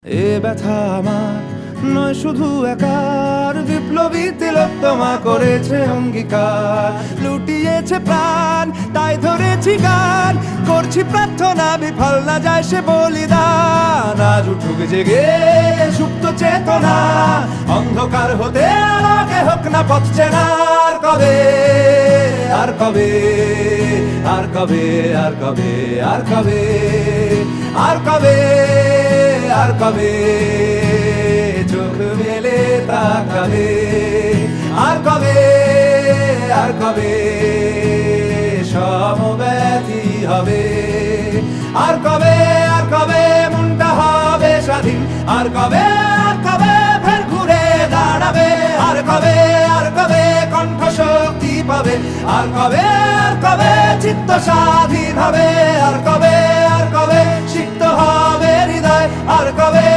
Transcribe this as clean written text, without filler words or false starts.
এ ব্যথা আমার নয় শুধু একার, বিপ্লবী তিলোত্তমা করেছে অঙ্গীকার, লুটিয়েছে প্রাণ তাই ধরেছি গান, করছি প্রার্থনা বিফল না যায় সে বলিদান। আজ উঠুক জেগে সুপ্ত চেতনা, অন্ধকার হতে আলোকে হোক না পথ চেনা। আর কবে, আর কবে, আর কবে, আর কবে, আর কবে, আর কবে, আর কবে চোখ মেলে তাকাবে, আর কবে, আর কবে সমব্যথী হবে, আর কবে, আর কবে মনটা হবে স্বাধীন, আর কবে, আর কবে ফের ঘুরে দাঁড়াবে, আর কবে, আর কবে কণ্ঠ শক্তি পাবে, আর কবে, আর কবে চিত্ত স্বাধীন হবে, আর কবে।